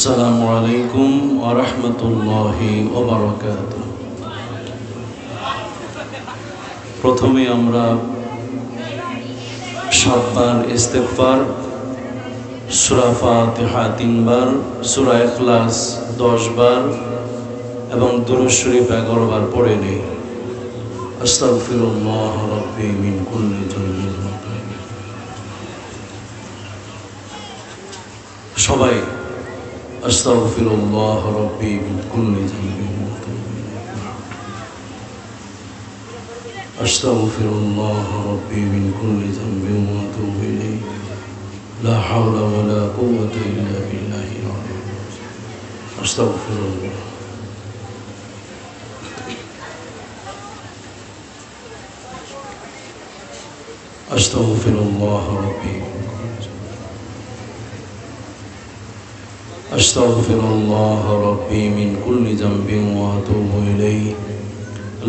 আসসালামু আলাইকুম ওয়া রাহমাতুল্লাহি ওয়া বারাকাতুহু। প্রথমে আমরা 7 বার ইস্তিগফার, সূরা ফাতিহা 3 বার, সূরা ইখলাস 10 বার এবং দুরূদ শরীফ 11 বার পড়ে নেই। আস্তাগফিরুল্লাহ রাব্বি মিন কুল্লি যামবিন। সবাই আস্তাগফিরুল্লাহ রাব্বি মিন কুল্লি যামবিন। আস্তাগফিরুল্লাহ রাব্বি মিন কুল্লি যামবিন ওয়া আতুবু ইলাইহি। লা হাওলা ওয়া লা কুওয়াতা ইল্লা বিল্লাহিল আলিয়্যিল আযীম। আস্তাগফিরুল্লাহ। আস্তাগফিরুল্লাহ রাব্বি। আস্তাগফিরুল্লাহ রাব্বি মিন কুল্লি যামবিন ওয়া আতুবু ইলাইহি।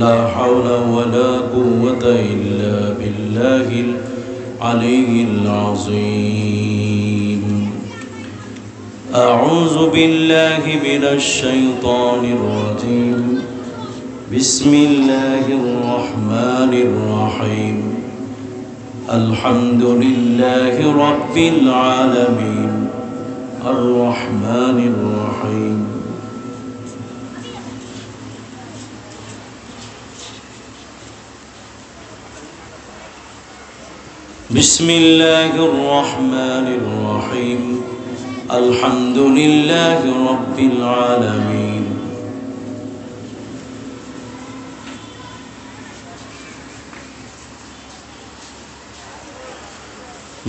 লা হাওলা ওয়া লা কুওয়াতা ইল্লা বিল্লাহিল আলিয়্যিল আযীম। আউযু বিল্লাহি মিনাশ শাইতানির রাজীম। বিসমিল্লাহির রহমানির রহিম। আলহামদুলিল্লাহি রাব্বিল আলামিন। الرحمن الرحيم بسم الله الرحمن الرحيم الحمد لله رب العالمين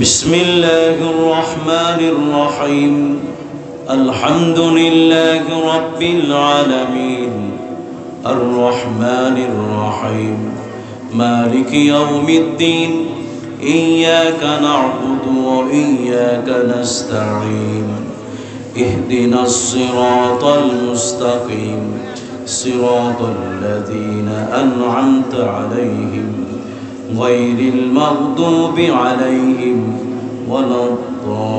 بسم الله الرحمن الرحيم الحمد لله رب العالمين الرحمن الرحيم مالك يوم الدين إياك نعبد وإياك نستعين اهدنا الصراط المستقيم صراط الذين أنعمت عليهم غير المغضوب عليهم ولا الضالين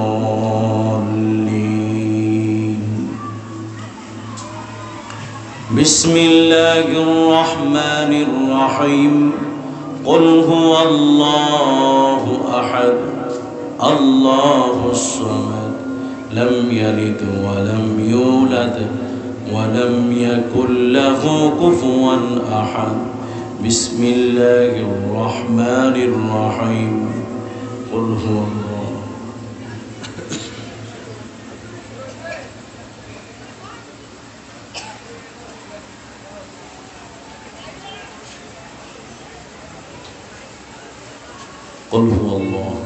بسم الله الرحمن الرحيم قل هو الله أحد الله الصمد لم يلد ولم يولد ولم يكن له كفوا أحد بسم الله الرحمن الرحيم قل هو الله قل هو الله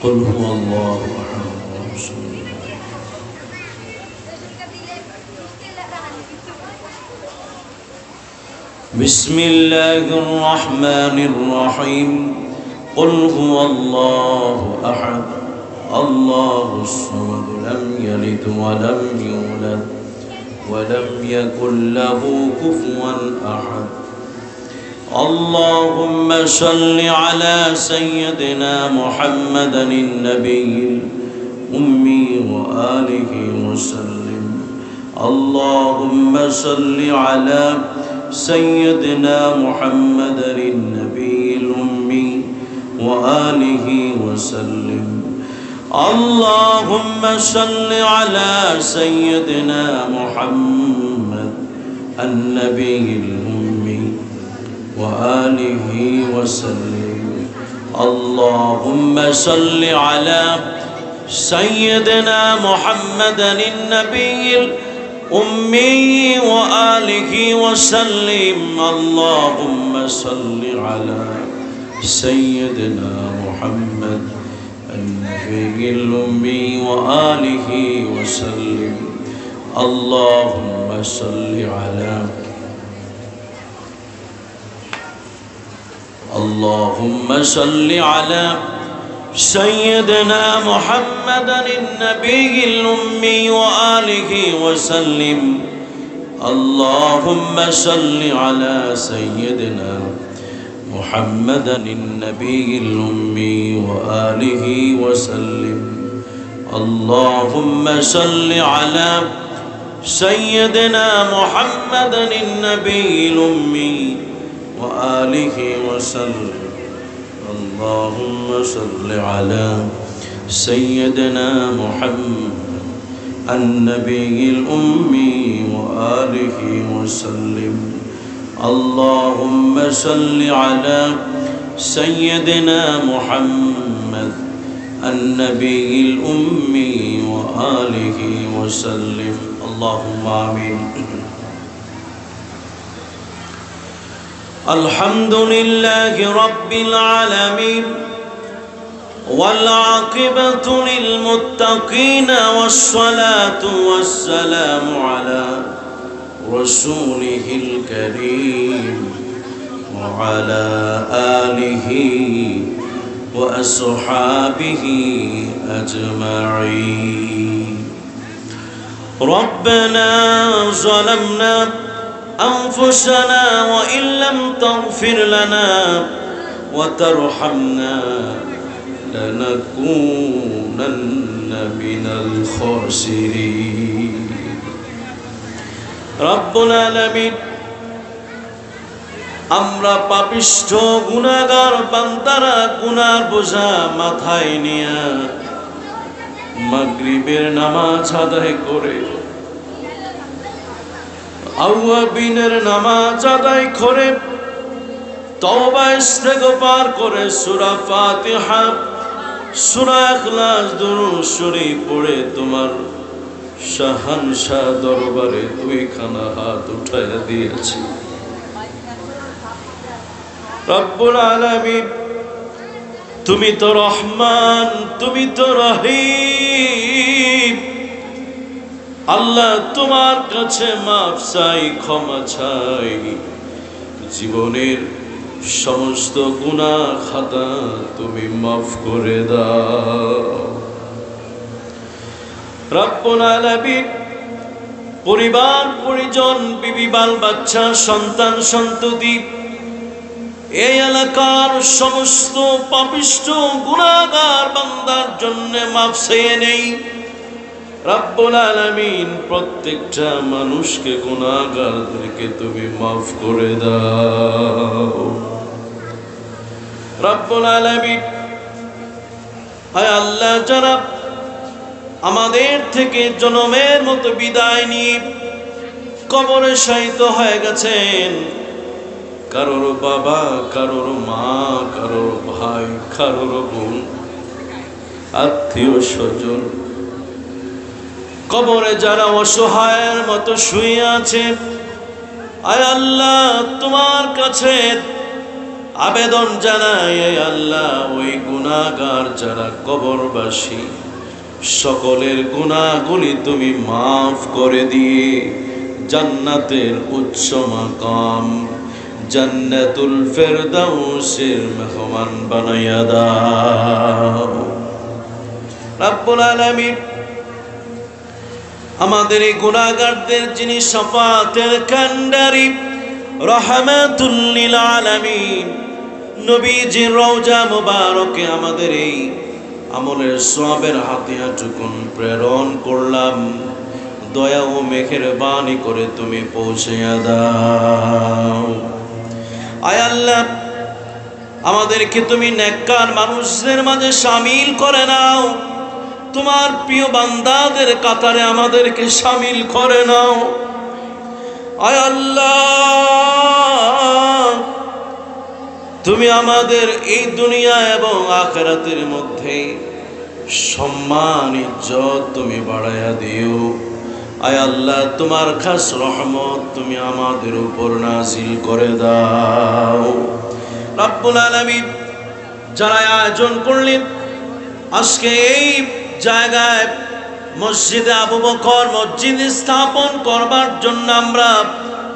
قل هو الله أحد بسم الله الرحمن الرحيم قل هو الله أحد الله الصمد لم يلد ولم يولد ولم يكن له كفوا أحد اللهم صل على سيدنا محمد النبي الأمي وآله وسلم اللهم صل على سيدنا محمد النبي الأمي وآله وسلم اللهم صل على سيدنا محمد النبي الأمي وآله وسلم اللهم صل على سيدنا محمد النبي الأمي وآله وسلم اللهم صل على سيدنا محمد النبي الأمي وآله وسلم اللهم صل على اللهم صل على سيدنا محمد النبي الأمي وآله وسلم اللهم صل على سيدنا محمد النبي الأمي وآله وسلم. اللهم صل على سيدنا محمد النبي الأمي وآله وسلم. اللهم صل على سيدنا محمد النبي الأمي وآله وسلم. اللهم صل على سيدنا محمد النبي الأمي وآله وسلم. اللهم آمين. الحمد لله رب العالمين والعاقبة للمتقين والصلاة والسلام على رسوله الكريم وعلى آله وأصحابه أجمعين. ربنا ظلمنا أنفسنا وإن لم تغفر لنا وترحمنا لنكونن من الخاسرين. রব্বুল আলামিন, আমরা পাপিষ্ঠ গুনাহগার বান্দারা গুনার বোঝা মাথায় নিয়ে মাগরিবের নামাজ আদায় করে, আওয়াবিনের নামাজ আদায় করে, তওবা ইস্তেগফার করে সূরা ফাতিহা, সূরা ইখলাস, দুরূদ শরীফ পড়ে তোমার শাহানশাহ দরবারে দুইখানা হাত উঠাইয়া দিয়েছি। রব্বুল আলামিন, তুমি তো রহমান, তুমি তো রহিম। আল্লাহ, তোমার কাছে মাফ চাই, ক্ষমা চাই। জীবনের সমস্ত গুনাহ খাতা তুমি মাফ করে দাও। রব্বুল আলামিন, পরিবার পরিজন, বিবি বাল বাচ্চা, সন্তান সন্ততি, এই এলাকার সমস্ত পাপিষ্ঠ গুনাহগার বান্দার জন্য মাফ চেয়ে নেই। রব্বুল আলামিন, প্রত্যেকটা মানুষকে, গুনাহগারদেরকে তুমি মাফ করে দাও। রব্বুল আলামিন, হায় আল্লাহ, যারা আমাদের থেকে জনমের মতো বিদায় নিয়ে কবরে শায়িত হয়ে গেছেন, কারোর বাবা, কারোর মা, কারোর ভাই, কারোর বোন, আত্মীয় স্বজন, কবরে যারা অসহায়ের মতো শুয়ে আছে, আয় আল্লাহ, তোমার কাছে আবেদন জানাই, আয় আল্লাহ, ওই গুনাহগার যারা কবরবাসী, সকলের গুনাহগুলি তুমি মাফ করে দিয়ে জান্নাতের উচ্চ মাকাম জান্নাতুল ফেরদাউসের মেহমান বানাইয়া দাও। রব্বুল আলামিন, আমাদের এই গুনাহগারদের যিনি শাফাতের কান্ডারি, রাহমাতুল লিল আলামিন, নবীজির রওজা মুবারকে আমাদের এই আমলের সওয়াবের হাতিয়াটুকুন প্রেরণ করলাম। দয়া ও মেহেরবানি করে তুমি পৌঁছাইয়া দাও। আয় আল্লাহ, আমাদেরকে তুমি নেককার মানুষদের মাঝে শামিল করে নাও। তোমার প্রিয় বান্দাদের কাতারে আমাদেরকে শামিল করে নাও। আয় আল্লাহ, তুমি আমাদের এই দুনিয়া এবং আখিরাতের মধ্যে সম্মান ইজ্জত তুমি বাড়াইয়া দিও। আয় আল্লাহ, তোমার খাস রহমত তুমি আমাদের উপর নাজিল করে দাও। রব্বুল আলামিন, যারা আয়োজন করলেন আজকে এই জায়গায় মসজিদে আবু বকর মসজিদ স্থাপন করবার জন্য আমরা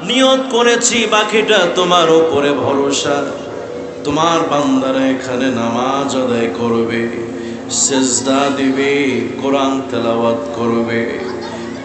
নিয়ত করেছি, বাকিটা তোমার উপরে ভরসা। তোমার বান্দারা এখানে নামাজ আদায় করবে, সেজদা দিবে, কোরআন তেলাওয়াত করবে,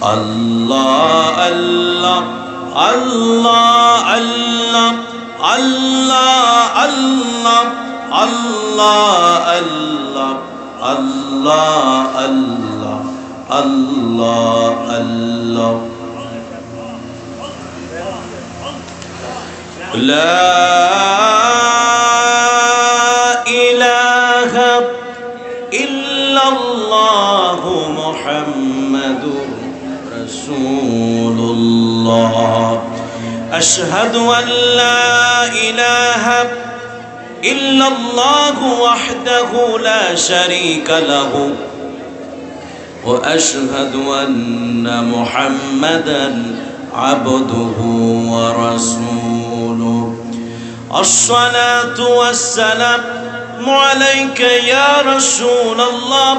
আল্লাহ আল্লাহ আল্লাহ আল্লাহ আল্লাহ আল্লাহ আল্লাহ আল্লাহ আল্লাহ আল্লাহ আল্লাহ আল্লাহ লা ইলাহা ইল্লাল্লাহু মুহাম্মাদুর রাসূলুল্লাহ আশহাদু আন লা ইলাহা ইল্লাল্লাহু ওয়াহদাহু লা শারীকা লাহু ওয়া আশহাদু আন্না মুহাম্মাদান আবদুহু ওয়া রাসূলুহু আসসালাতু ওয়াসসালামু আলাইকা ইয়া রাসূলাল্লাহ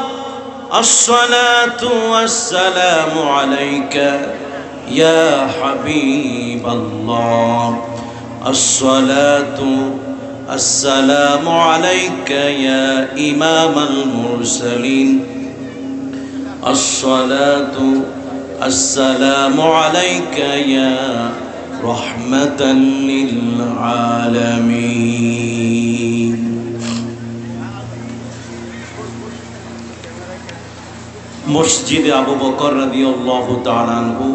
আসসালাতু ওয়াসসালামু আলাইকা ইয়া হাবিবাল্লাহ আসসালাতু আসসালামু আলাইকা ইয়া ইমামাল মুরসালিন আসসালাতু আসসালামু আলাইকা ইয়া রাহমাতাল লিল আলামিন। মসজিদে আবু বকর রাদিয়াল্লাহু তাআলা আনহু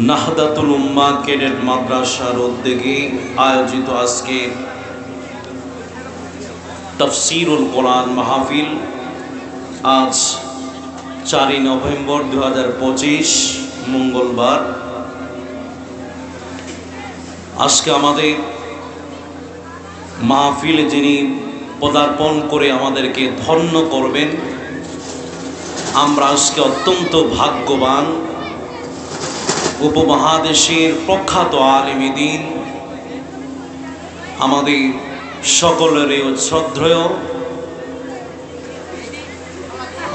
নাহদাতুল উম্মাহ ক্যাডেট মাদ্রাসার উদ্যোগে আয়োজিত আজকে তাফসীরুল কোরআন মাহফিল আজ 4 নভেম্বর 2025 মঙ্গলবার। আজকে আমাদের মাহফিলে যিনি পদার্পণ করে আমাদেরকে ধন্য করবেন, আমরা আজকে অত্যন্ত ভাগ্যবান। উপমহাদেশের প্রখ্যাত আলেমে দ্বীন, আমাদের সকলেরই শ্রদ্ধেয়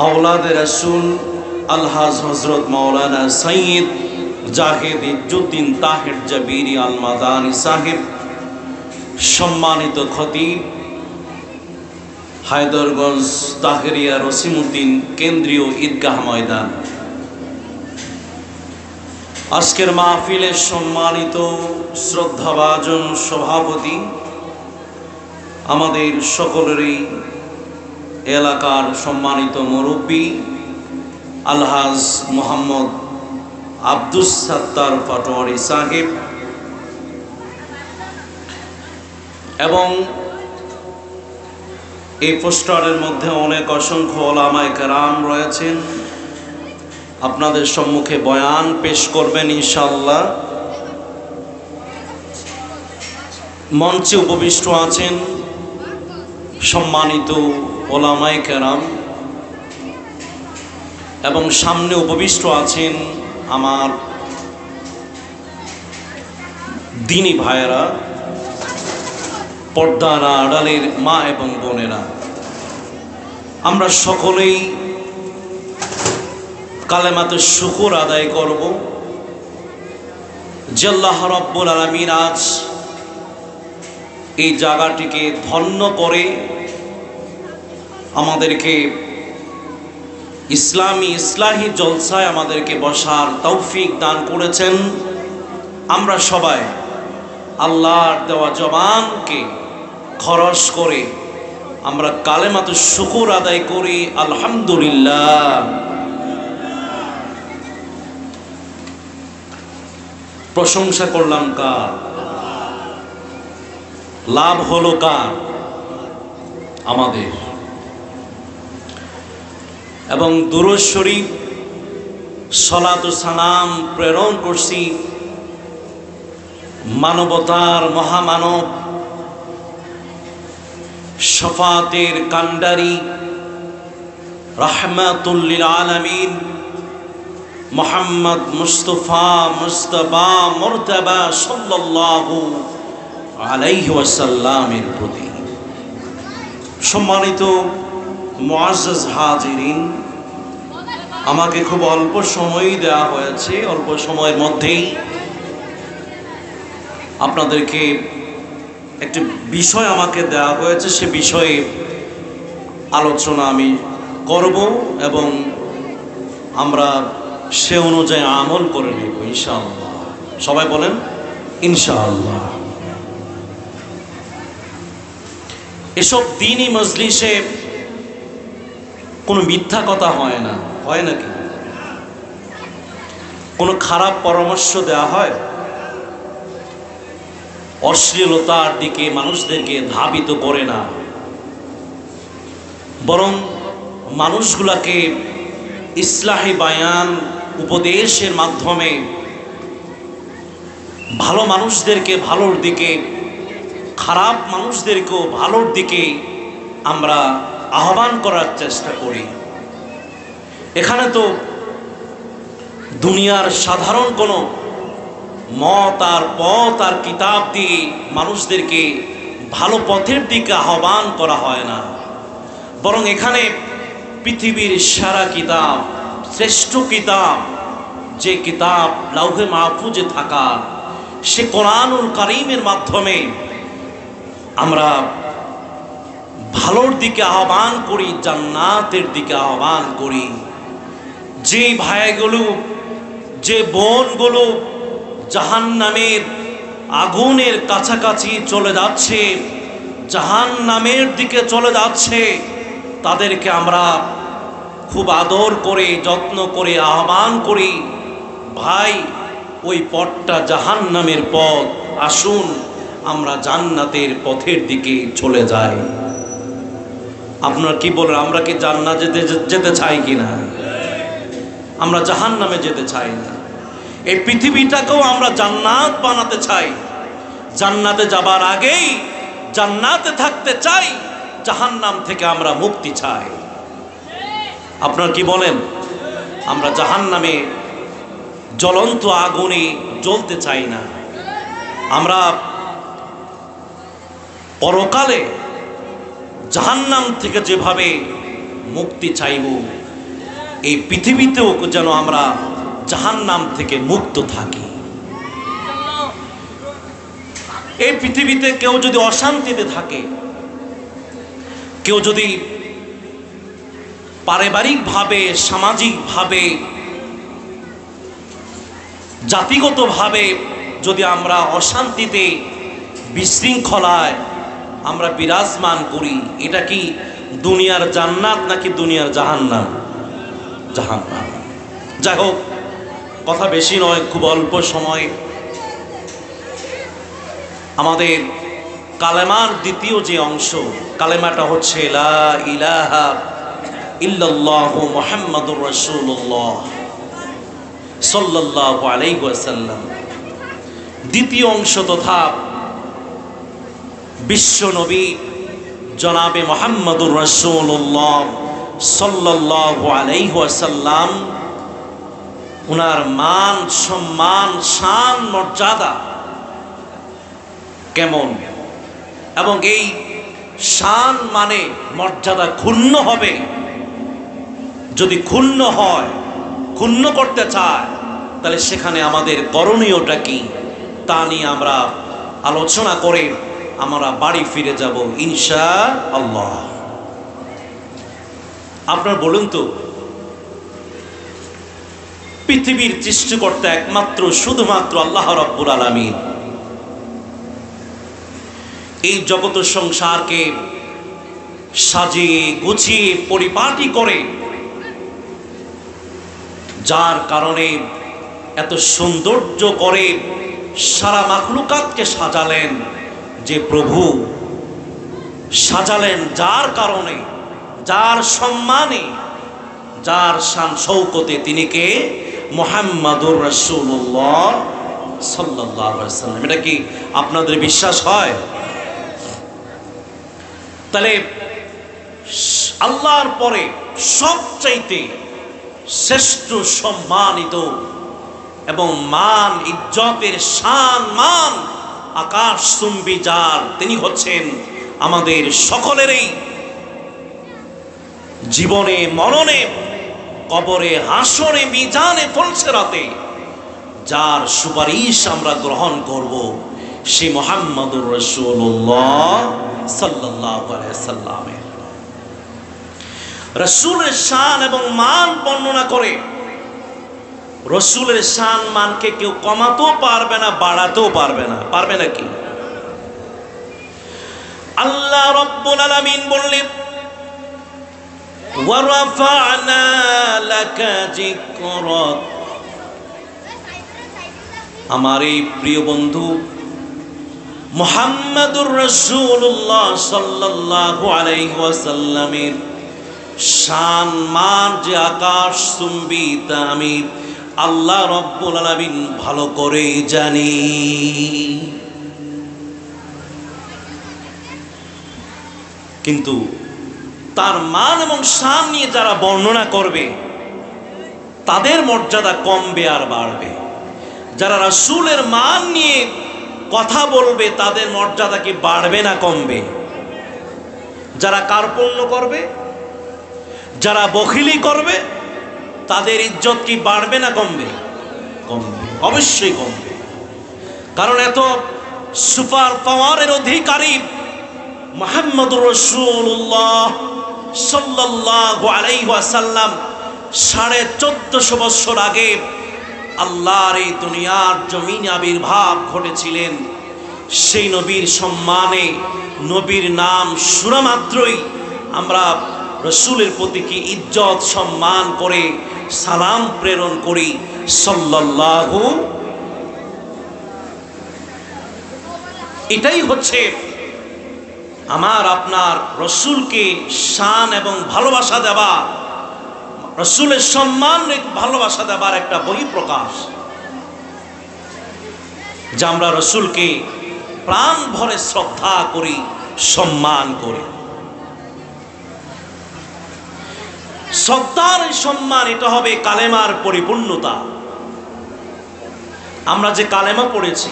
আওলাদে রাসূল আলহাজ হযরত মাওলানা সৈয়দ জাহিদ ইজ্জুদ্দিন তাহের জাবিরি আল মাদানী সাহেব, সম্মানিত খতিব হায়দরগঞ্জ তাহেরিয়া রসিমউদ্দিন কেন্দ্রীয় ঈদগাহ ময়দান, আজকের মাহফিলের সম্মানিত শ্রদ্ধাভাজন সভাপতি, আমাদের সকলেরই এলাকার সম্মানিত মুরব্বী আলহাজ মোহাম্মদ আব্দুস সাত্তার পাটোয়ারি সাহেব এবং এই পোস্টারের মধ্যে অনেক অসংখ্য ওলামায়ে কেরাম রয়েছেন, আপনাদের সম্মুখে বয়ান পেশ করবেন ইনশাআল্লাহ। মঞ্চে উপবিষ্ট আছেন সম্মানিত ওলামায়ে কেরাম এবং সামনে উপবিষ্ট আছেন আমার দ্বীনী ভাইয়েরা, পর্দার আড়ালের মা এবং বোনেরা। আমরা সকলেই কালেমাতে শুকর আদায় করব যে আল্লাহ রাব্বুল আলামিন আজ এই জায়গাটিকে ধন্য করে আমাদেরকে ইসলাহি জলসায় আমাদেরকে বসার তৌফিক দান করেছেন। আমরা সবাই আল্লাহর দেওয়া জবানকে খরচ করে আমরা কালেমাতে শুকর আদায় করি আলহামদুলিল্লাহ। প্রশংসা করলাম কার? লাভ হলো কার? আমাদের। এবং দুরূদ শরীফ সালাত ও সালাম প্রেরণ করছি মানবতার মহামানব, শফাতের কান্ডারি, রাহমাতুল লিল আলামিন মুহাম্মদ মুস্তাফা মুরতাবা সাল্লাল্লাহু আলাইহি ওয়াসাল্লামের প্রতি। সম্মানিত মুআজ্জাজ হাজিরিন, আমাকে খুব অল্প সময় দেওয়া হয়েছে, অল্প সময়ের মধ্যেই আপনাদেরকে একটি বিষয় আমাকে দেওয়া হয়েছে, সে বিষয়ে আলোচনা আমি করব এবং আমরা সে অনুযায়ী আমল করে নেব ইনশাআল্লাহ। সবাই বলেন ইনশাআল্লাহ। এসব দ্বীনি মজলিসে কোনো মিথ্যা কথা হয় না, হয় নাকি? কোনো খারাপ পরামর্শ দেওয়া হয়? অশ্লীলতার দিকে মানুষদেরকে ধাবিত করে না, বরং মানুষগুলাকে ইসলাহি বায়ান উপদেশের মাধ্যমে ভালো মানুষদেরকে ভালোর দিকে, খারাপ মানুষদেরকেও ভালোর দিকে আমরা আহ্বান করার চেষ্টা করি। এখানে তো দুনিয়ার সাধারণ কোনো মত আর পথ আর কিতাব দিয়ে মানুষদেরকে ভালো পথের দিকে আহ্বান করা হয় না, বরং এখানে পৃথিবীর সেরা কিতাব, শ্রেষ্ঠ কিতাব, যে কিতাব লাউহে মাহফুজে থাকা, সে কোরআনুল কারীমের মাধ্যমে আমরা ভালোর দিকে আহ্বান করি, জান্নাতের দিকে আহ্বান করি। যে ভাইগুলো, যে বোনগুলো জাহান্নামের আগুনের কাছাকাছি চলে যাচ্ছে, জাহান্নামের দিকে চলে যাচ্ছে, তাদেরকে আমরা খুব আদর করে যত্ন করে আহ্বান করি, ভাই ওই পথটা জাহান্নামের পথ, আসুন আমরা জান্নাতের পথের দিকে চলে যাই। আপনারা কি বলেন, আমরা কি জান্নাতে যেতে চাই কিনা? আমরা জাহান্নামে যেতে চাই না। এই পৃথিবীটাকেও আমরা জান্নাত বানাতে চাই। জান্নাতে যাবার আগেই জান্নাতে থাকতে চাই, জাহান্নাম থেকে আমরা মুক্তি চাই। আপনারা কি বলেন? আমরা জাহান্নামে জ্বলন্ত আগুনে জ্বলতে চাই না। আমরা পরকালে জাহান্নাম থেকে যেভাবে মুক্তি চাইব, এই পৃথিবীতেও যেন আমরা জাহান্নাম থেকে মুক্ত থাকি। এই পৃথিবীতে কেউ যদি অশান্তিতে থাকে, কেউ যদি পারিবারিকভাবে, সামাজিকভাবে, জাতিগতভাবে যদি আমরা অশান্তিতে, বিশৃঙ্খলায় আমরা বিরাজমান করি, এটা কি দুনিয়ার জান্নাত নাকি দুনিয়ার জাহান্নাম? জাহান্নাম। যাই হোক, কথা বেশি নয়, খুব অল্প সময়। আমাদের কালেমার দ্বিতীয় যে অংশ, কালেমাটা হচ্ছে লা ইলাহা ইল্লাল্লাহু মুহাম্মাদুর রাসূলুল্লাহ সাল্লাল্লাহু আলাইহি ওয়াসাল্লাম। দ্বিতীয় অংশ তথা বিশ্ব নবী জনাবে মুহাম্মাদুর রাসূলুল্লাহ সাল্লাল্লাহু আলাইহি ওয়াসাল্লাম, ওনার মান সম্মান, শান মর্যাদা কেমন, এবং এই শান মানে মর্যাদা ক্ষুণ্ণ হবে, যদি ক্ষুণ্ণ হয়, ক্ষুণ্ণ করতে চায়, তাহলে সেখানে আমাদের করণীয়টা কি, তা নিয়ে আমরা আলোচনা করে আমরা বাড়ি ফিরে যাব ইনশাআল্লাহ। আপনারা বলুন তো, পৃথিবীর সৃষ্টিকর্তা একমাত্র শুধুমাত্র আল্লাহ রাব্বুল আলামিন এই জগৎ সংসারকে সাজিয়ে গুছিয়ে পরিপাটি করে, যার কারণে এত সৌন্দর্য করে সারা মাখলুকাতকে সাজালেন, যে প্রভু সাজালেন, যার কারণে, যার সম্মানে, যার শান শৌকতে, তিনি কে? মুহাম্মাদুর রাসূলুল্লাহ সাল্লাল্লাহু আলাইহি ওয়াসাল্লাম। এটা কি আপনাদের বিশ্বাস হয়? তাহলে আল্লাহর পরে সবচাইতে শ্রেষ্ঠ, সম্মানিত এবং মান, ইজ্জতের শান, মান আকাশ চুম্বি যার, তিনি হচ্ছেন আমাদের সকলেরই জীবনে, মরণে, কবরে, হাসরে, মিজানে, ফলসেরাতে যার সুপারিশ আমরা গ্রহণ করব, সে মুহাম্মাদুর রাসূলুল্লাহ সাল্লাল্লাহু আলাইহি ওয়াসাল্লামের। রাসূলের শান এবং মান বর্ণনা করে রসুলের শান মানকে কেউ কমাতেও পারবে না, বাড়াতেও পারবে না। পারবে নাকি? আল্লাহ রাব্বুল আলামিন বললেন ওয়া রাফা'না লাকা যিকরাক। আমার এই প্রিয় বন্ধু মুহাম্মাদুর রাসূলুল্লাহ সাল্লাল্লাহু আলাইহি ওয়াসাল্লামের শান মান যে আকাশ চুম্বি, তা আমি আল্লাহ রাব্বুল আলামিন ভালো করে জানি। কিন্তু তার মান এবং শান নিয়ে যারা বর্ণনা করবে তাদের মর্যাদা কমবে আর বাড়বে। যারা রাসূলের মান নিয়ে কথা বলবে তাদের মর্যাদা কি বাড়বে না কমবে? যারা কার্পণ্য করবে, যারা বখিলি করবে, তাদের ইজ্জত কি বাড়বে না কমবে? কমবে, অবশ্যই কমবে। কারণ এত সুপার পাওয়ারের অধিকারী মুহাম্মদুর রাসূলুল্লাহ সাল্লাল্লাহু আলাইহি ওয়াসাল্লাম 1450 বছর আগে আল্লাহর এই দুনিয়ার জমিনে আবির্ভাব ঘটেছিলেন। সেই নবীর সম্মানে, নবীর নাম শোনা মাত্রই আমরা রসুলের প্রতি কি ইজ্জত সম্মান করে সালাম প্রেরণ করি সাল্লাল্লাহু। এটাই হচ্ছে আমার আপনার রসুলকে শান এবং ভালোবাসা দেওয়া, রসুলের সম্মান ভালোবাসা দেবার একটা বহিঃপ্রকাশ, যা আমরা রসুলকে প্রাণ ভরে শ্রদ্ধা করি, সম্মান করি। শ্রদ্ধার সম্মান এটা হবে কালেমার পরিপূর্ণতা। আমরা যে কালেমা পড়েছি,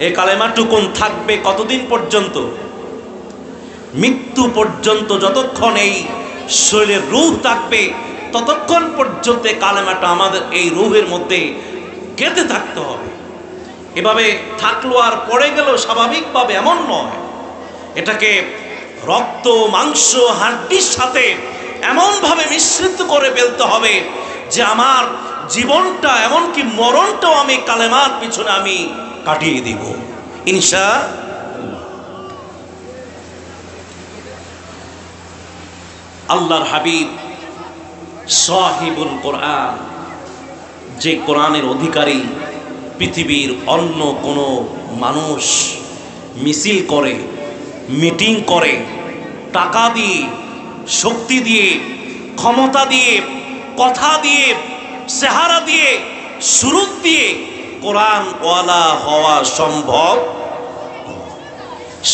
এই কালেমাটুকুন থাকবে কতদিন পর্যন্ত? মৃত্যু পর্যন্ত। যতক্ষণ এই শরীরের রূহ থাকবে ততক্ষণ পর্যন্ত কালেমাটা আমাদের এই রূহের মধ্যে গেঁথে থাকতে হবে। এভাবে থাকলো আর পড়ে গেল স্বাভাবিকভাবে এমন নয়। এটাকে রক্ত, মাংস, হাড্ডির সাথে এমনভাবে মিশ্রিত করে ফেলতে হবে যে আমার জীবনটা, এমনকি মরণটাও আমি কালেমার পিছনে আমি কাটিয়ে দিব ইনশাআল্লাহ। আল্লাহর হাবিব সাহিবুল কোরআন, যে কোরআনের অধিকারী পৃথিবীর অন্য কোনো মানুষ মিছিল করে, মিটিং করে, টাকা দিয়ে, শক্তি দিয়ে, ক্ষমতা দিয়ে, কথা দিয়ে, চেহারা দিয়ে, সুরত দিয়ে কোরআন ওয়ালা হওয়া সম্ভব।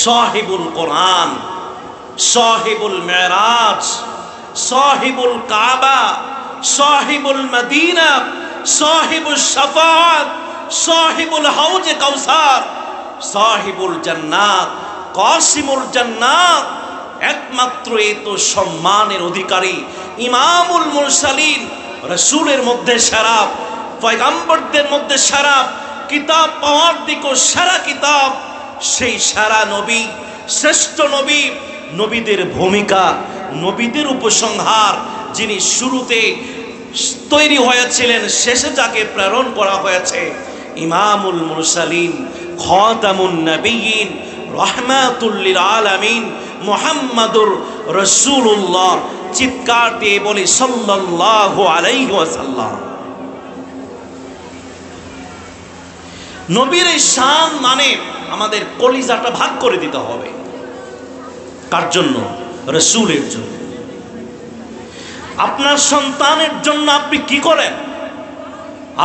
সাহিবুল কোরআন, সাহিবুল মেরাজ, সাহিবুল কাবা, সাহিবুল মদিনা, সাহিবুল শাফাআত, সাহিবুল হাউজে কাউসার, সাহিবুল জান্নাত, কাসিমুল জান্নাত, একমাত্র এই তো সম্মানের অধিকারী ইমামুল মুরসালিন, রাসূলের মধ্যে সেরা, পয়গম্বরদের মধ্যে সেরা, কিতাব পাওয়ার দিকও সেরা কিতাব, সেই সেরা নবী, শ্রেষ্ঠ নবী, নবীদের ভূমিকা, নবীদের উপসংহার, যিনি শুরুতে তৈরি হয়েছিলেন, শেষে যাকে প্রেরণ করা হয়েছে, ইমামুল মুরসালিন, খাতামুন নবিয়্যিন, রাহমাতুল লিল আলামিন মুহাম্মাদুর রাসূলুল্লাহ। চিৎকার দিয়ে বলি সাল্লাল্লাহু আলাইহি ওয়াসাল্লাম। নবীর এই শান মানে আমাদের কলিজাটা ভাগ করে দিতে হবে। কার জন্য? রাসূলের জন্য। আপনার সন্তানের জন্য আপনি কি করেন?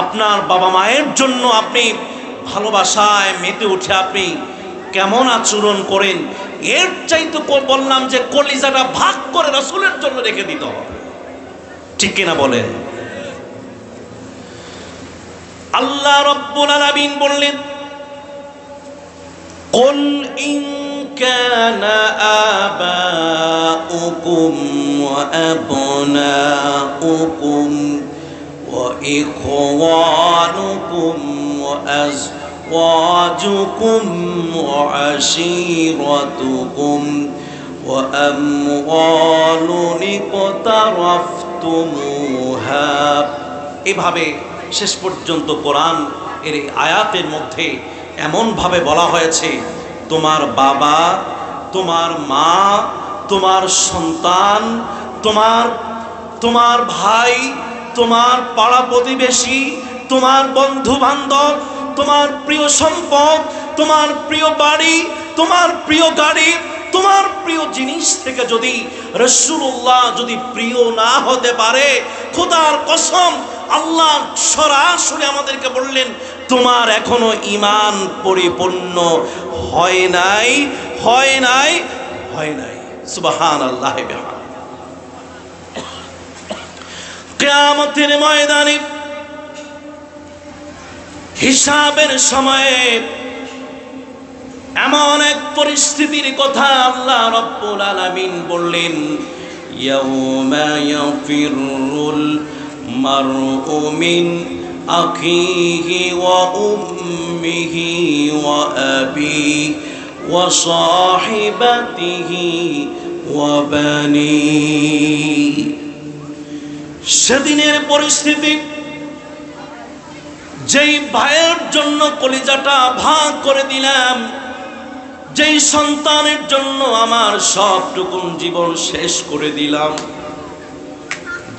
আপনার বাবা মায়ের জন্য আপনি ভালোবাসায় মেতে উঠে আপনি কেমন আচরণ করেন? এর চাইতে বললাম যে কলিজাটা ভাগ করে রাসূলের জন্য রেখে দিতে হবে। ঠিক কিনা বলেন? আল্লাহ রাব্বুল আলামিন বললেন, কুল ইন কানা আবাউকুম ওয়া আবনাউকুম ওয়া ইখওয়ানুকুম ওয়া আজওয়াজুকুম ওয়া আশীরাতুকুম ওয়া আমওয়ালুন ইকতারাফতুমুহা। এভাবে শেষ পর্যন্ত কোরআন এর আয়াতের মধ্যে এমনভাবে বলা হয়েছে, তোমার বাবা, তোমার মা, তোমার সন্তান, তোমার ভাই, তোমার পাড়া প্রতিবেশী, তোমার বন্ধু বান্ধব, তোমার প্রিয় সম্পদ, তোমার প্রিয় বাড়ি, তোমার প্রিয় গাড়ি, তোমার প্রিয় জিনিস থেকে যদি রাসূলুল্লাহ যদি প্রিয় না হতে পারে, খোদার কসম আল্লাহ সরাসরি আমাদেরকে বললেন, তোমার এখনো ঈমান পরিপূর্ণ হয় নাই, হয় নাই, হয় নাই। সুবহানাল্লাহ। কিয়ামতের ময়দানে হিসাবের সময়ে এমন এক পরিস্থিতির কথা আল্লাহ রাব্বুল আলামিন বললেন, ইয়াউমা ইয়াফিরুল মারউ মিন আখিহি ওয়া উম্মিহি ওয়া আবিহি ওয়া সাহিবাতিহি ওয়া বানিহি। সেদিনের পরিস্থিতি, যেই ভাইয়ের জন্য কলিজাটা ভাগ করে দিলাম, যেই সন্তানের জন্য আমার সবটুকুন জীবন শেষ করে দিলাম,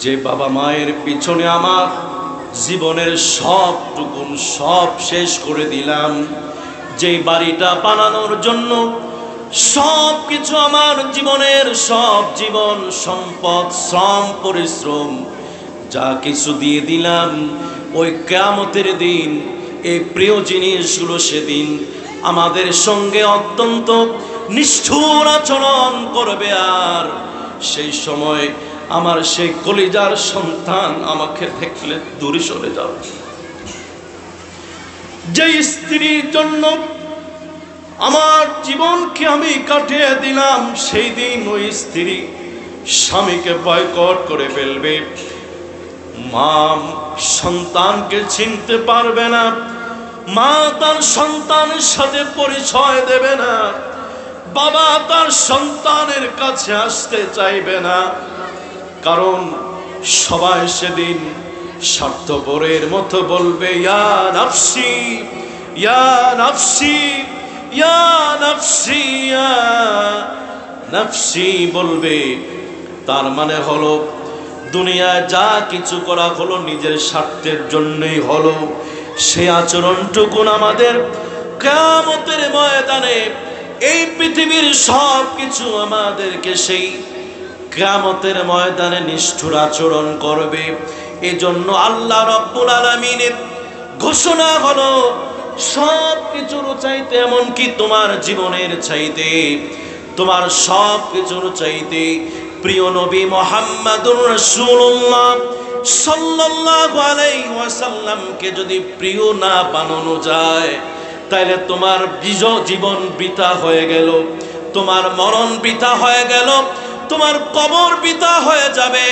যে বাবা মায়ের পিছনে আমার জীবনের সবটুকুন সব শেষ করে দিলাম, যেই বাড়িটা বানানোর জন্য সব কিছু আমার জীবনের সব জীবন সম্পদ শ্রম পরিশ্রম যা কিছু দিয়ে দিলাম, ওই কিয়ামতের দিন এই প্রিয় জিনিসগুলো সেদিন আমাদের সঙ্গে অত্যন্ত নিষ্ঠুর আচরণ করবে। আর সেই সময় আমার সেই কলিজার সন্তান আমাকে দেখলে দূরে সরে যাবে। যে স্ত্রীর জন্য আমার জীবনকে আমি কাটিয়ে দিলাম, সেই দিন ওই স্ত্রী স্বামীকে বয়কট করে ফেলবে, মা সন্তানকে চিনতে পারবে না, মা তার সন্তানের সাথে পরিচয় দেবে না, বাবা তার সন্তানের কাছে আসতে চাইবে না, কারণ সবাই সেদিন স্বার্থপরের মতো বলবে, ইয়া নাফসি, ইয়া নাফসি, ইয়া নাফসি, ইয়া নাফসি বলবে। তার মানে হলো দুনিয়ায় যা কিছু করা হলো নিজের স্বার্থের জন্যই হলো, সেই আচরণটুকুন আমাদের কিয়ামতের ময়দানে এই পৃথিবীর সব কিছু আমাদেরকে সেই কিয়ামতের ময়দানে নিষ্ঠুর আচরণ করবে। এজন্য আল্লাহ রাব্বুল আলামিনের ঘোষণা হলো, সব কিছুর চাইতে, এমনকি তোমার জীবনের চাইতে, তোমার সব কিছুর চাইতে প্রিয় নবী মুহাম্মাদুর রাসূলুল্লাহ সাল্লাল্লাহু আলাইহি ওয়াসাল্লামকে যদি প্রিয় না বানানো যায়, তাহলে তোমার জীবন বৃথা হয়ে গেল, তোমার মরণ বৃথা হয়ে গেল, তোমার কবর বৃথা হয়ে যাবে,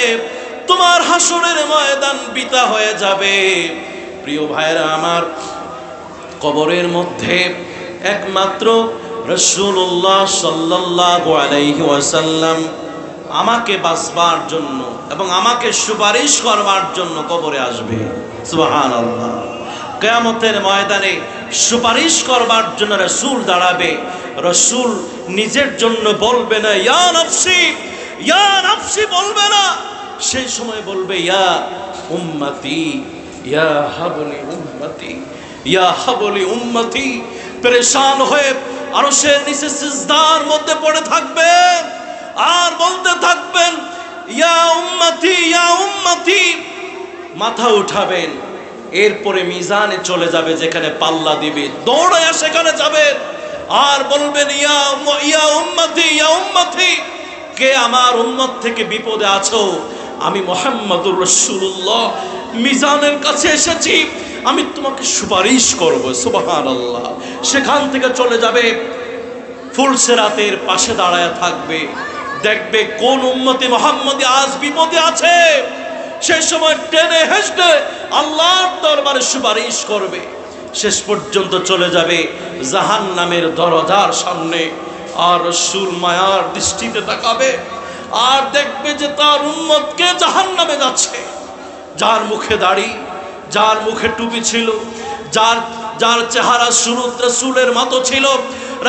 তোমার হাসরের ময়দান বৃথা হয়ে যাবে। প্রিয় ভাইরা আমার, কবরের মধ্যে একমাত্র রাসূলুল্লাহ সাল্লাল্লাহু আলাইহি ওয়াসাল্লাম আমাকে বাঁচবার জন্য এবং আমাকে সুপারিশ করবার জন্য কবরে আসবে। সুবহানাল্লাহ। কিয়ামতের ময়দানে সুপারিশ করবার জন্য রাসূল দাঁড়াবে। রাসূল নিজের জন্য বলবে না ইয়া নাফসি, ইয়া নাফসি বলবে না, সেই সময় বলবে ইয়া উম্মতি, ইয়া হাবলি উম্মতি, ইয়া হাবলি উম্মতি। পরেশান হয়ে আরশের নিচে সিজদার মধ্যে পড়ে থাকবেন আর বলতে থাকবেন ইয়া উম্মতি, ইয়া উম্মতি। মাথা উঠাবেন, এরপরে মিজানে চলে যাবে, যেখানে পাল্লা দিবে, দৌড়ায়া সেখানে যাবেন আর বলবেন ইয়া উম্মতি, ইয়া উম্মতি। কে আমার উম্মত থেকে বিপদে আছো? আমি মুহাম্মাদুর রাসূলুল্লাহ মিজানের কাছে এসেছি, আমি তোমাকে সুপারিশ করব। সুবহানাল্লাহ। সেখান থেকে চলে যাবে, ফুলসিরাতের পাশে দাঁড়ায় থাকবে, দেখবে কোন উম্মতি মুহাম্মদী আজ বিপদে আছে। সেই সময় টেনে হেসে আল্লাহর দরবারে সুপারিশ করবে। শেষ পর্যন্ত চলে যাবে জাহান্নামের দরজার সামনে, আর রাসূল মায়ার দৃষ্টিতে তাকাবে আর দেখবে যে তার উম্মতকে জাহান্নামে যাচ্ছে, যার মুখে দাড়ি, যার মুখে টুপি ছিল, যার যার চেহারা সুরত রাসূলের মতো ছিল,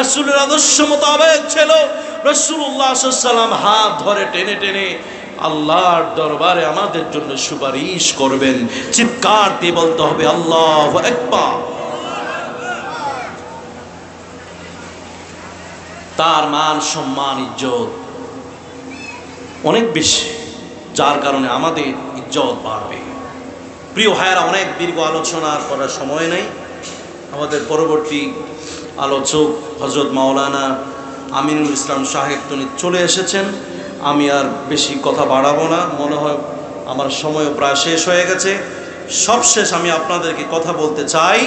রাসূলের আদর্শ মোতাবেক ছিল, রাসূলুল্লাহ সাল্লাল্লাহু আলাইহি ওয়াসাল্লাম হাত ধরে টেনে টেনে আল্লাহর দরবারে আমাদের জন্য সুপারিশ করবেন। চিৎকার দিয়ে বলতে হবে আল্লাহু আকবার। তার মান সম্মান ইজ্জত অনেক বেশি, যার কারণে আমাদের ইজ্জত বাড়বে। প্রিয় ভাইয়েরা, অনেক দীর্ঘ আলোচনা করার সময় নেই। আমাদের পরবর্তী আলোচক হযরত মাওলানা আমিনুল ইসলাম সাহেব তিনি চলে এসেছেন। আমি আর বেশি কথা বাড়াবো না, মনে হয় আমার সময়ও প্রায় শেষ হয়ে গেছে। সবশেষ আমি আপনাদেরকে কথা বলতে চাই,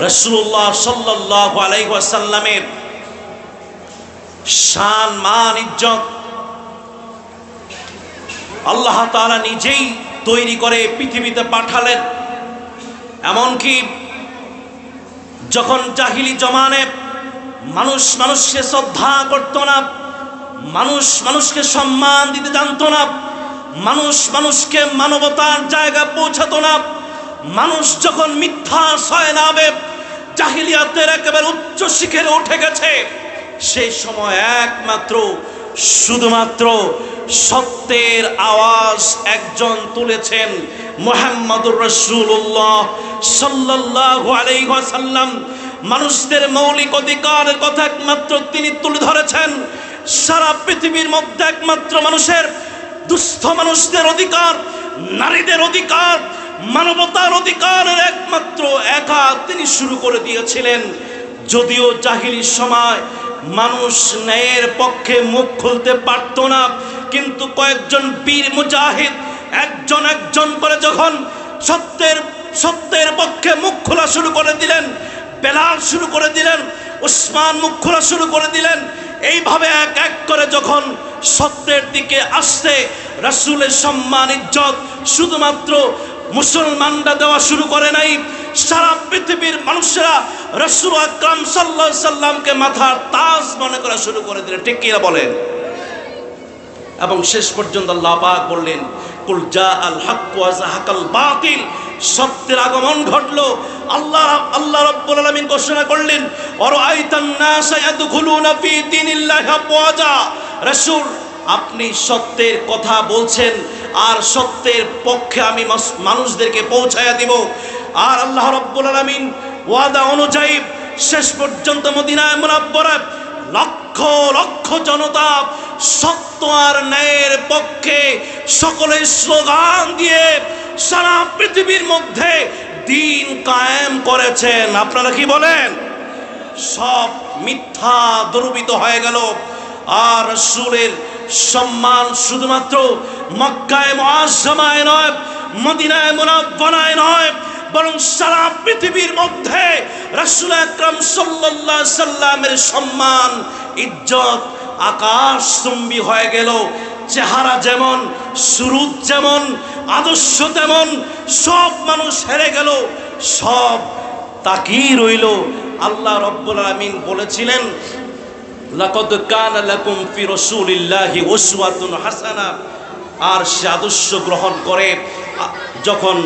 রাসূলুল্লাহ সাল্লাল্লাহু আলাইহি ওয়াসাল্লামের শান মান ইজ্জত আল্লাহ তাআলা নিজেই তৈরি করে পৃথিবীতে পাঠালেন। এমনকি যখন জাহিলি জমানে মানুষ মানুষকে শ্রদ্ধা করত না, মানুষ মানুষকে সম্মান দিতে জানত না, মানুষ মানুষকে মানবতার জায়গায় পৌঁছাতো না, মানুষ যখন মিথ্যা সয়নাবে জাহিলিয়াতের একেবারে উচ্চ শিখরে উঠে গেছে, সেই সময় একমাত্র শুধুমাত্র সত্যের আওয়াজ একজন তুলেছেন, মুহাম্মদুর রাসূলুল্লাহ সাল্লাল্লাহু আলাইহি ওয়াসাল্লাম। মানুষদের মৌলিক অধিকারের কথা একমাত্র তিনি তুলে ধরেছেন। সারা পৃথিবীর মধ্যে একমাত্র মানুষের, দুস্থ মানুষদের অধিকার, নারীদের অধিকার, মানবতার অধিকারের একমাত্র একা তিনি শুরু করে দিয়েছিলেন। যদিও জাহিলির সময় মানুষ ন্যায়ের পক্ষে মুখ খুলতে পারত না, কিন্তু কয়েকজন বীর মুজাহিদ একজন একজন করে যখন সত্যের পক্ষে মুখ খোলা শুরু করে দিলেন, বেলাল শুরু করে দিলেন, উসমান মুখ খোলা শুরু করে দিলেন, এইভাবে এক এক করে যখন সত্যের দিকে আসতে রাসূলের সম্মান ইজ্জত শুধুমাত্র মুসলমানরা দেওয়া শুরু করে নাই, সারা পৃথিবীর মানুষেরা রাসূল আকরাম সাল্লাল্লাহু আলাইহি সাল্লামকে মাথার তাজ মনে করা শুরু করে দিলেন। ঠিক কি না বলেন? এবং শেষ পর্যন্ত আল্লাহ পাক বললেন, কুল জাআল হক ওয়া যাহাকাল বাতিল, সত্যের আগমন ঘটলো। আল্লাহ রাব্বুল আলামিন ঘোষণা করলেন, ওয়ারাআইতান নাসা ইয়াদখুলুনা ফি দীনিল্লাহি আফওয়াজা। রাসূল, আপনি সত্যের কথা বলছেন আর সত্যের পক্ষে আমি মানুষদেরকে পৌঁছায়া দিব। আর আল্লাহ রাব্বুল আলামিন ওয়াদা অনুযায়ী শেষ পর্যন্ত মদিনায় মুনাব্বরায় লক্ষ লক্ষ জনতা সত্য আর ন্যায়ের পক্ষে সকলে স্লোগান দিয়ে সারা পৃথিবীর মধ্যে দিন কায়েম করেছেন। আপনারা কি বলেন? সব মিথ্যা দুর্বৃত হয়ে গেল। আর রাসূলের সম্মান শুধুমাত্র মক্কায় মুআজ্জামায় নয়, মদিনায় মুনাব্বরায় নয়, বরং সারা পৃথিবীর মধ্যে রাসূল আকরাম সাল্লাল্লাহু আলাইহি সাল্লামের সম্মান ইজ্জত আকাশচুম্বী হয়ে গেল। চেহারা যেমন, সুরুত যেমন, আদর্শ তেমন, সব মানুষ হেরে গেল, সব তাকিয়ে রইল। আল্লাহ রাব্বুল আলামিন বলেছিলেন, লাকাদ কানা লাকুম ফি রাসূলিল্লাহি উসওয়াতুন হাসানা। আর সে আদর্শ গ্রহণ করে যখন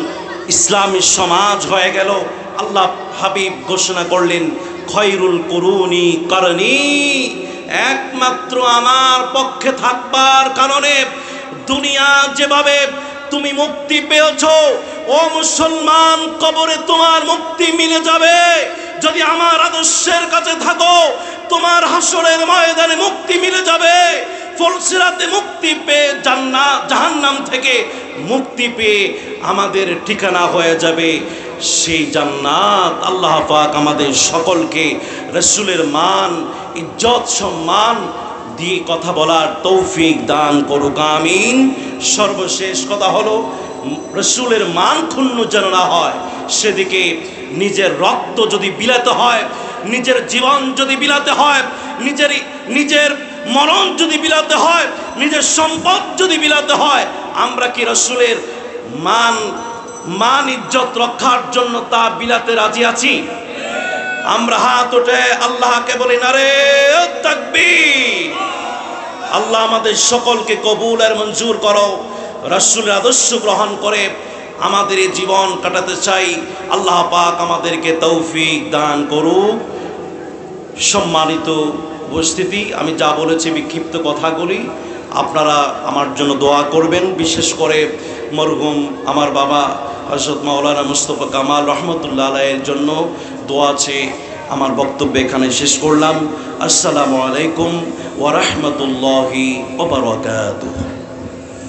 ইসলামী সমাজ হয়ে গেল, আল্লাহ হাবিব ঘোষণা করলেন, খয়রুল কুরুনি করনি, একমাত্র আমার পক্ষে থাকবার কারণে দুনিয়া যেভাবে তুমি মুক্তি পেয়েছো, ও মুসলমান, কবরে তোমার মুক্তি মিলে যাবে। যদি আমার আদর্শের কাছে থাকো, তোমার হাসরের ময়দানে মুক্তি মিলে যাবে। ফুলসিরাতে মুক্তি পেয়ে জাহান্নাম থেকে মুক্তি পেয়ে আমাদের ঠিকানা হয়ে যাবে সেই জান্নাত। আল্লাহ পাক আমাদের সকলকে রাসূলের মান ইজ্জত সম্মান দিয়ে কথা বলার তৌফিক দান করুক, আমিন। সর্বশেষ কথা হলো, রাসূলের মান ক্ষুণ্ণ যেন না হয়, সেদিকে নিজের রক্ত যদি বিলাতে হয়, নিজের জীবন যদি বিলাতে হয়, নিজের মরণ যদি বিলাতে হয়, নিজের সম্পদ যদি বিলাতে হয়, আমরা কি রাসূলের মান ইজ্জত রক্ষার জন্য তা বিলাতে রাজি আছি? আমরা হাত উঠে আল্লাহকে বলি, নারে তাকবীর। আল্লাহ আমাদের সকলকে কবুল আর মঞ্জুর করো। রাসূলের আদর্শ গ্রহণ করে আমাদের এই জীবন কাটাতে চাই। আল্লাহ পাক আমাদেরকে তৌফিক দান করুক। সম্মানিত উপস্থিতি, আমি যা বলেছি বিক্ষিপ্ত কথাগুলি, আপনারা আমার জন্য দোয়া করবেন। বিশেষ করে মরহুম আমার বাবা হযরত মাওলানা মুস্তাফা কামাল রহমতুল্লাহ আলাইহির জন্য দোয়া চেয়ে আমার বক্তব্য এখানে শেষ করলাম। আসসালামু আলাইকুম ওয়া রাহমাতুল্লাহি ওয়া বারাকাতুহু।